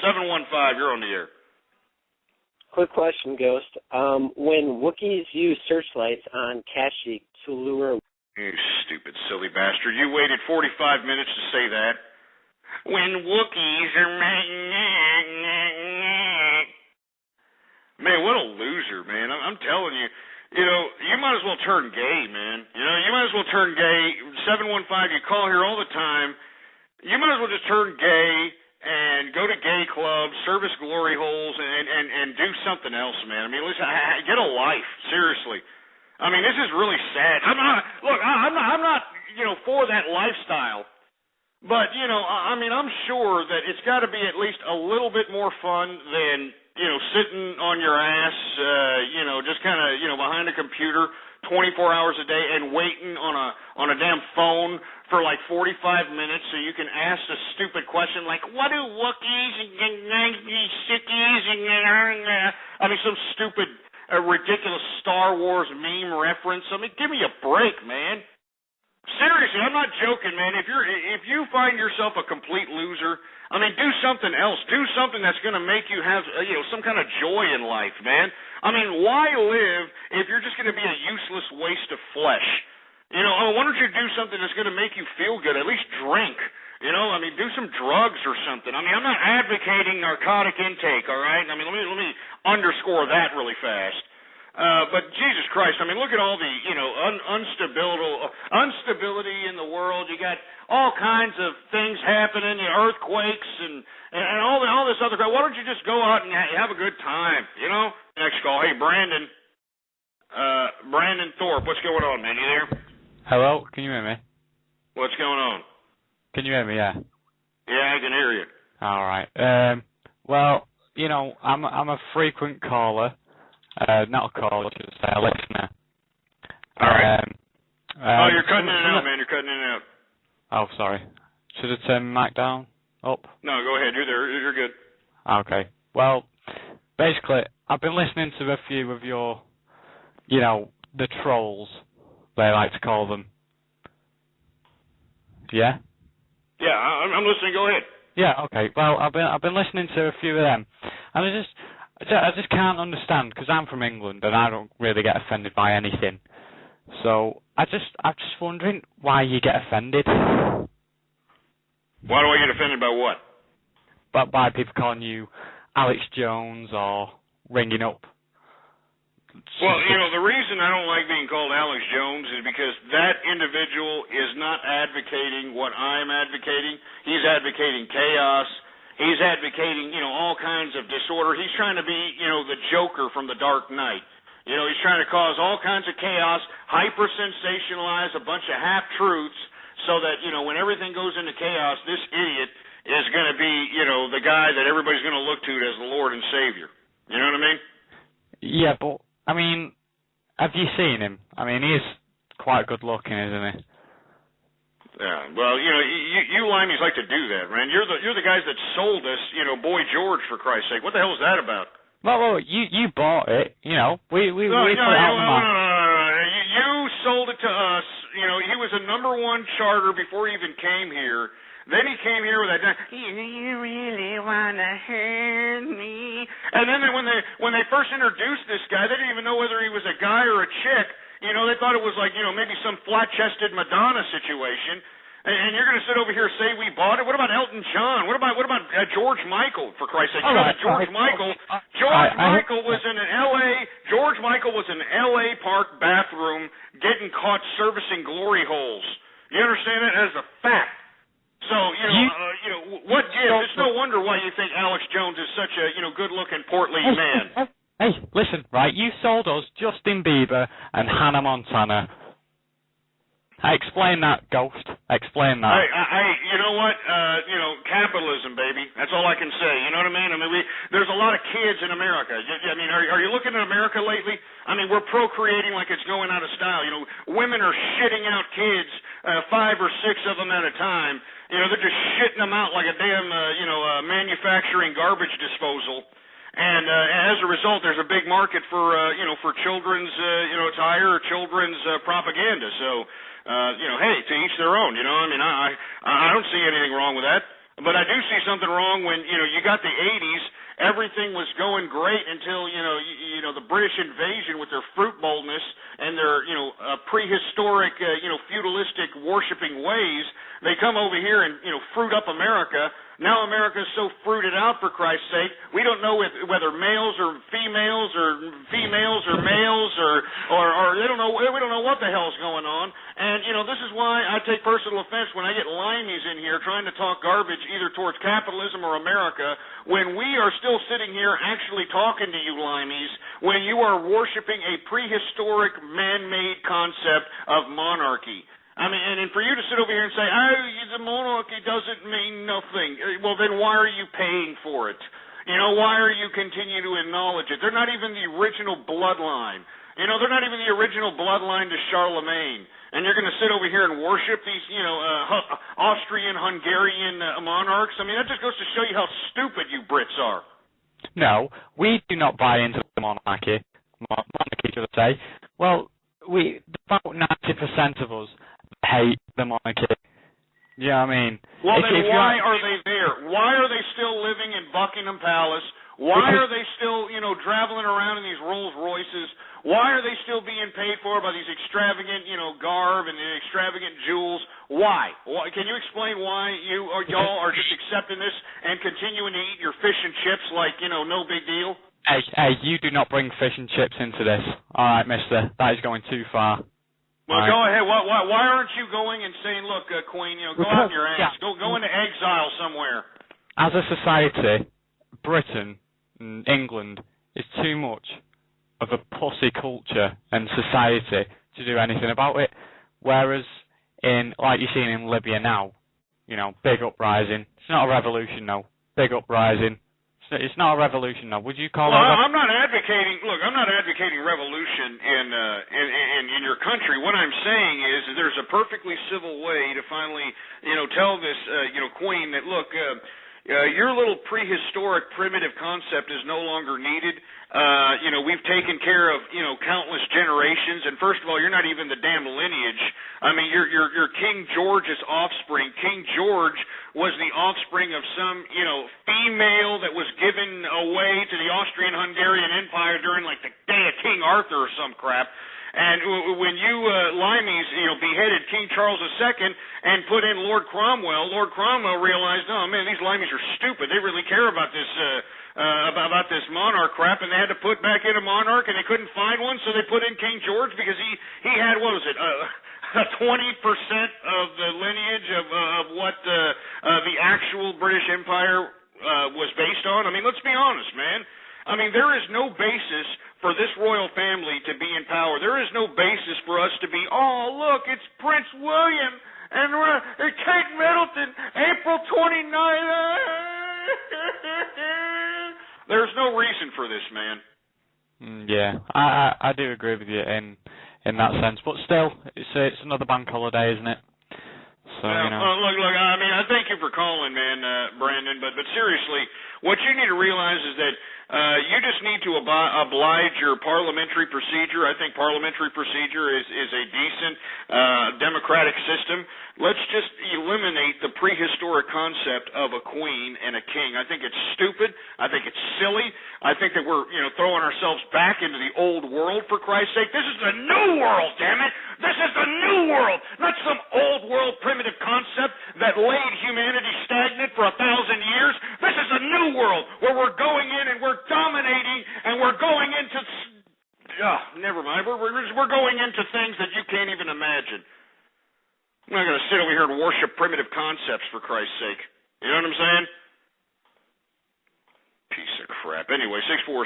715, you're on the air. Quick question, Ghost. When Wookiees use searchlights on Kashyyyk to lure... You stupid, silly bastard. You waited 45 minutes to say that. When Wookiees are... Man, what a loser, man. I'm telling you. You know, you might as well turn gay, man. You know, you might as well turn gay. 715, you call here all the time. You might as well just turn gay and go to gay clubs, service glory holes, and do something else, man. I mean, listen, get a life, seriously. I mean, this is really sad. I'm not, you know, for that lifestyle. But, you know, I mean, I'm sure that it's got to be at least a little bit more fun than, you know, sitting on your ass, you know, just kind of, you know, behind a computer 24 hours a day and waiting on a damn phone for like 45 minutes so you can ask a stupid question like, what do Wookiees and sickies and I mean, some stupid, ridiculous Star Wars meme reference. I mean, give me a break, man. Seriously, I'm not joking, man. If you find yourself a complete loser, I mean, do something else. Do something that's going to make you have, you know, some kind of joy in life, man. I mean, why live if you're just going to be a useless waste of flesh? You know, why don't you do something that's going to make you feel good? At least drink. You know, I mean, do some drugs or something. I mean, I'm not advocating narcotic intake, all right? I mean, let me underscore that really fast. But Jesus Christ, I mean, look at all the, you know, instability in the world. You got all kinds of things happening, you know, earthquakes and all this other crap. Why don't you just go out and have a good time, you know? Next call. Hey, Brandon Thorpe, what's going on, man? You there? Hello, can you hear me? What's going on? Can you hear me, yeah? Yeah, I can hear you. All right. Well, you know, I'm a frequent caller. Not a caller, I should say, a listener. All right. You're cutting in and out, man. You're cutting in and out. Oh, sorry. Should I turn my mic down? Up? No, go ahead. You're there. You're good. Okay. Well, basically, I've been listening to a few of your, you know, the trolls, they like to call them. Yeah? Yeah, I'm listening. Go ahead. Yeah, okay. Well, I've been listening to a few of them, and I just can't understand, because I'm from England and I don't really get offended by anything. So I'm just wondering why you get offended. Why do I get offended by what? By people calling you Alex Jones or ringing up. Well, you know, the reason I don't like being called Alex Jones is because that individual is not advocating what I'm advocating. He's advocating chaos. He's advocating, you know, all kinds of disorder. He's trying to be, you know, the Joker from The Dark Knight. You know, he's trying to cause all kinds of chaos, hyper-sensationalize a bunch of half-truths so that, you know, when everything goes into chaos, this idiot is going to be, you know, the guy that everybody's going to look to as the Lord and Savior. You know what I mean? Yeah, but, I mean, have you seen him? I mean, he's quite good-looking, isn't he? Yeah, well, you know, you limeys like to do that, man. You're the guys that sold us, you know, Boy George, for Christ's sake. What the hell is that about? Well, you bought it, you know. We put it out on the market. You sold it to us. You know, he was a #1 charter before he even came here. Then he came here with that, you really want to hurt me? And then when they first introduced this guy, they didn't even know whether he was a guy or a chick. You know, they thought it was like, you know, maybe some flat-chested Madonna situation. And you're going to sit over here and say we bought it? What about Elton John? What about George Michael, for Christ's sake? George Michael was in an George Michael was in an L.A. Park bathroom getting caught servicing glory holes. You understand that? As a fact. So, you know, what gives? It's no wonder why you think Alex Jones is such a, you know, good-looking, portly man. Hey, listen, right, you sold us Justin Bieber and Hannah Montana. Explain that, Ghost. Explain that. Hey, you know what? You know, capitalism, baby. That's all I can say. You know what I mean? I mean, there's a lot of kids in America. I mean, are you looking at America lately? I mean, we're procreating like it's going out of style. You know, women are shitting out kids, 5 or 6 of them at a time. You know, they're just shitting them out like a damn, manufacturing garbage disposal. And as a result, there's a big market for, you know, for children's, you know, attire or children's propaganda. So, you know, hey, to each their own. You know, I mean, I don't see anything wrong with that. But I do see something wrong when, you got the 80s, everything was going great until, the British invasion with their fruit boldness and their, prehistoric, feudalistic worshiping ways. They come over here and, fruit up America. Now America's so fruited out, for Christ's sake, we don't know whether males or females or males or they don't know. We don't know what the hell's going on. And this is why I take personal offense when I get limeys in here trying to talk garbage either towards capitalism or America, when we are still sitting here actually talking to you limeys, when you are worshiping a prehistoric man-made concept of monarchy. I mean, and for you to sit over here and say, the monarchy doesn't mean nothing. Well, then why are you paying for it? Why are you continuing to acknowledge it? They're not even the original bloodline. They're not even the original bloodline to Charlemagne. And you're going to sit over here and worship these, Austrian, Hungarian monarchs? I mean, that just goes to show you how stupid you Brits are. No, we do not buy into the monarchy. Monarchy, should I say. Well, about 90% of us hate the monarchy. Yeah, I mean... Well, then why are they there? Why are they still living in Buckingham Palace? Why are they still, traveling around in these Rolls Royces? Why are they still being paid for by these extravagant, garb and extravagant jewels? Why? Can you explain why y'all are just accepting this and continuing to eat your fish and chips like, no big deal? Hey, you do not bring fish and chips into this. All right, mister. That is going too far. Well, go ahead. Why aren't you going and saying, look, Queen, go out in your ass. Go into exile somewhere. As a society, Britain and England is too much of a pussy culture and society to do anything about it. Whereas like you're seeing in Libya now, big uprising. It's not a revolution, no. Big uprising. It's not a revolution, though. Would you call it? Well, I'm not advocating. Look, I'm not advocating revolution in your country. What I'm saying is there's a perfectly civil way to finally, tell this, Queen that look, your little prehistoric primitive concept is no longer needed. We've taken care of, countless generations, and first of all, you're not even the damn lineage. I mean, you're King George's offspring. King George was the offspring of some, female that was given away to the Austrian-Hungarian Empire during, like, the day of King Arthur or some crap. And when you limeys, beheaded King Charles II and put in Lord Cromwell realized, oh man, these limeys are stupid. They really care about this this monarch crap, and they had to put back in a monarch, and they couldn't find one, so they put in King George because he had 20% of the lineage of what the actual British Empire was based on. I mean, let's be honest, man. I mean, there is no basis for this royal family to be in power. There is no basis for us to be, oh, look, it's Prince William and Kate Middleton, April 29th. There's no reason for this, man. Yeah, I do agree with you in that sense. But still, it's another bank holiday, isn't it? So, look, I mean, I thank you for calling, man, Brandon, but seriously, what you need to realize is that you just need to oblige your parliamentary procedure. I think parliamentary procedure is a decent democratic system. Let's just eliminate the prehistoric concept of a queen and a king. I think it's stupid. I think it's silly. I think that we're, throwing ourselves back into the old world, for Christ's sake. This is the new world, damn it! This is the new world, not some old world primitive concept that laid humanity stagnant for 1,000 years. This is a new world where we're going in and we're dominating and we're going into... never mind. We're going into things that you can't even imagine. I'm not going to sit over here and worship primitive concepts, for Christ's sake. You know what I'm saying? Piece of crap. Anyway, 646